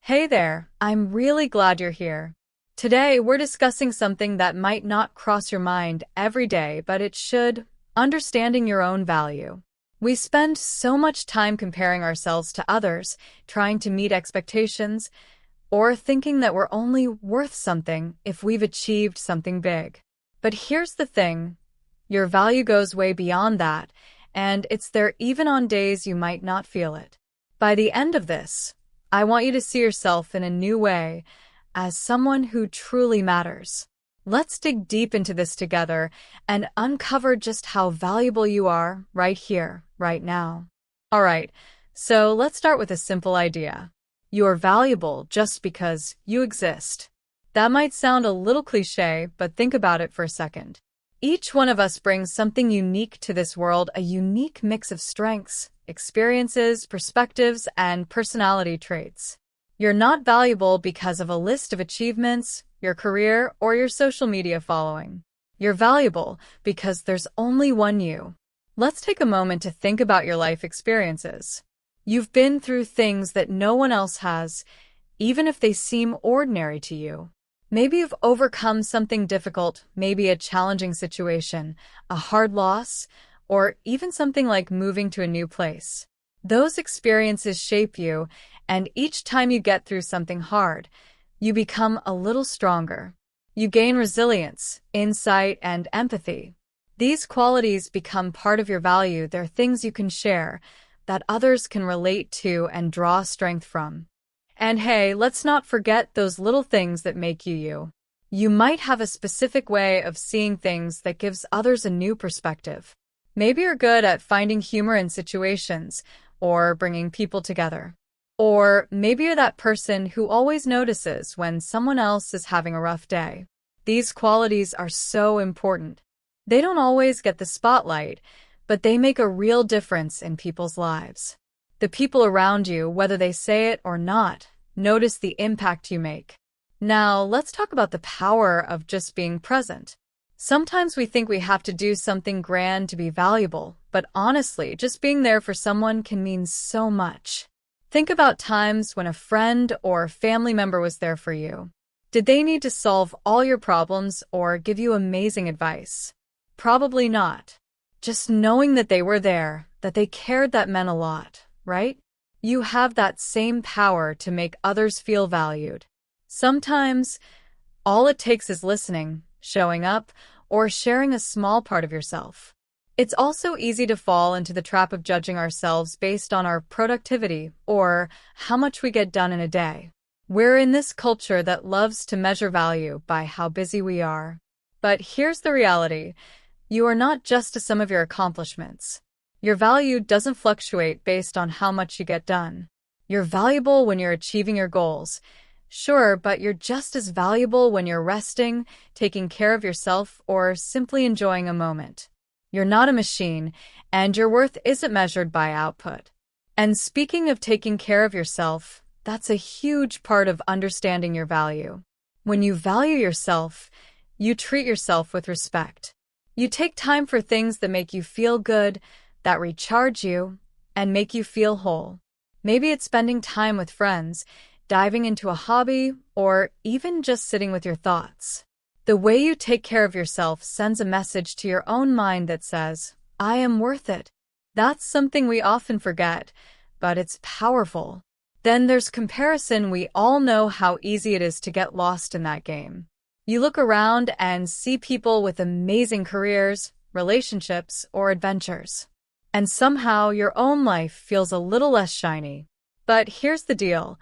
Hey there, I'm really glad you're here. Today, we're discussing something that might not cross your mind every day, but it should: understanding your own value. We spend so much time comparing ourselves to others, trying to meet expectations, or thinking that we're only worth something if we've achieved something big. But here's the thing: your value goes way beyond that, and it's there even on days you might not feel it. By the end of this, I want you to see yourself in a new way, as someone who truly matters. Let's dig deep into this together and uncover just how valuable you are right here, right now. Alright, so let's start with a simple idea. You are valuable just because you exist. That might sound a little cliche, but think about it for a second. Each one of us brings something unique to this world, a unique mix of strengths, experiences, perspectives, and personality traits. You're not valuable because of a list of achievements, your career, or your social media following. You're valuable because there's only one you. Let's take a moment to think about your life experiences. You've been through things that no one else has, even if they seem ordinary to you. Maybe you've overcome something difficult, maybe a challenging situation, a hard loss, or even something like moving to a new place. Those experiences shape you, and each time you get through something hard, you become a little stronger. You gain resilience, insight, and empathy. These qualities become part of your value. They're things you can share, that others can relate to and draw strength from. And hey, let's not forget those little things that make you you. You might have a specific way of seeing things that gives others a new perspective. Maybe you're good at finding humor in situations or bringing people together. Or maybe you're that person who always notices when someone else is having a rough day. These qualities are so important. They don't always get the spotlight, but they make a real difference in people's lives. The people around you, whether they say it or not, notice the impact you make. Now, let's talk about the power of just being present. Sometimes we think we have to do something grand to be valuable, but honestly, just being there for someone can mean so much. Think about times when a friend or family member was there for you. Did they need to solve all your problems or give you amazing advice? Probably not. Just knowing that they were there, that they cared, that meant a lot. Right? You have that same power to make others feel valued. Sometimes, all it takes is listening, showing up, or sharing a small part of yourself. It's also easy to fall into the trap of judging ourselves based on our productivity or how much we get done in a day. We're in this culture that loves to measure value by how busy we are. But here's the reality: you are not just a sum of your accomplishments. Your value doesn't fluctuate based on how much you get done. You're valuable when you're achieving your goals. Sure, but you're just as valuable when you're resting, taking care of yourself, or simply enjoying a moment. You're not a machine, and your worth isn't measured by output. And speaking of taking care of yourself, that's a huge part of understanding your value. When you value yourself, you treat yourself with respect. You take time for things that make you feel good, that recharge you, and make you feel whole. Maybe it's spending time with friends, diving into a hobby, or even just sitting with your thoughts. The way you take care of yourself sends a message to your own mind that says, I am worth it. That's something we often forget, but it's powerful. Then there's comparison. We all know how easy it is to get lost in that game. You look around and see people with amazing careers, relationships, or adventures. And somehow your own life feels a little less shiny. But here's the deal: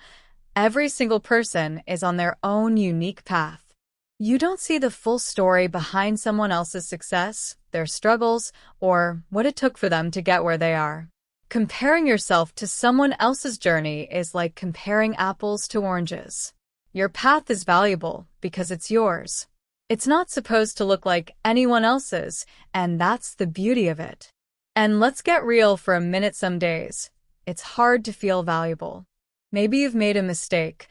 every single person is on their own unique path. You don't see the full story behind someone else's success, their struggles, or what it took for them to get where they are. Comparing yourself to someone else's journey is like comparing apples to oranges. Your path is valuable because it's yours. It's not supposed to look like anyone else's, and that's the beauty of it. And let's get real for a minute. Some days, it's hard to feel valuable. Maybe you've made a mistake,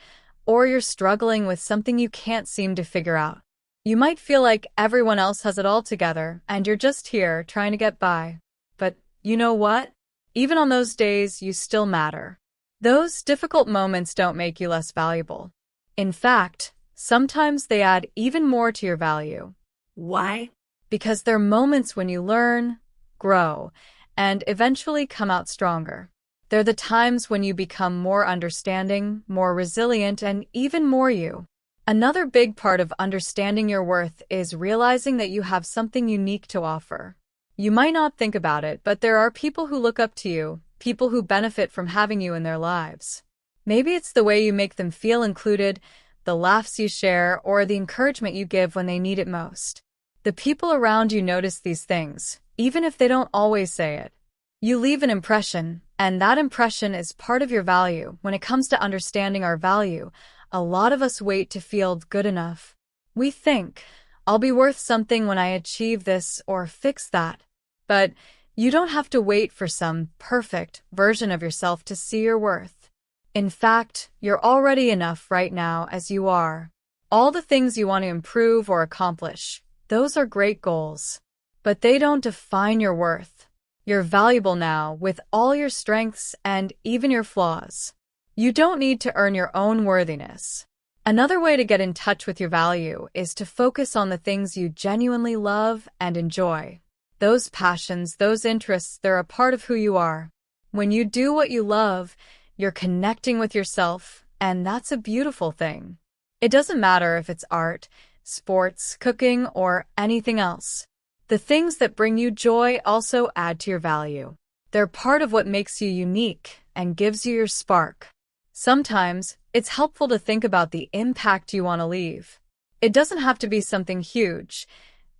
or you're struggling with something you can't seem to figure out. You might feel like everyone else has it all together, and you're just here trying to get by. But you know what? Even on those days, you still matter. Those difficult moments don't make you less valuable. In fact, sometimes they add even more to your value. Why? Because they're moments when you learn, grow, and eventually come out stronger. They're the times when you become more understanding, more resilient, and even more you. Another big part of understanding your worth is realizing that you have something unique to offer. You might not think about it, but there are people who look up to you, people who benefit from having you in their lives. Maybe it's the way you make them feel included, the laughs you share, or the encouragement you give when they need it most. The people around you notice these things, even if they don't always say it. You leave an impression, and that impression is part of your value. When it comes to understanding our value, a lot of us wait to feel good enough. We think, I'll be worth something when I achieve this or fix that. But you don't have to wait for some perfect version of yourself to see your worth. In fact, you're already enough right now as you are. All the things you want to improve or accomplish, those are great goals. But they don't define your worth. You're valuable now with all your strengths and even your flaws. You don't need to earn your own worthiness. Another way to get in touch with your value is to focus on the things you genuinely love and enjoy. Those passions, those interests, they're a part of who you are. When you do what you love, you're connecting with yourself, and that's a beautiful thing. It doesn't matter if it's art, sports, cooking, or anything else. The things that bring you joy also add to your value. They're part of what makes you unique and gives you your spark. Sometimes, it's helpful to think about the impact you want to leave. It doesn't have to be something huge.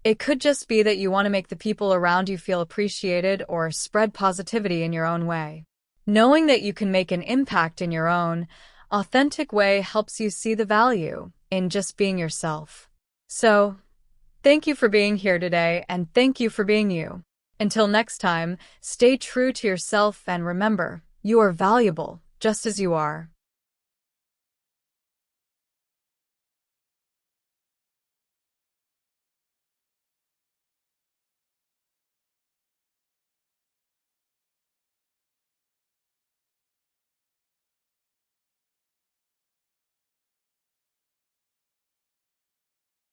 It could just be that you want to make the people around you feel appreciated or spread positivity in your own way. Knowing that you can make an impact in your own, authentic way helps you see the value in just being yourself. So, thank you for being here today, and thank you for being you. Until next time, stay true to yourself and remember, you are valuable, just as you are.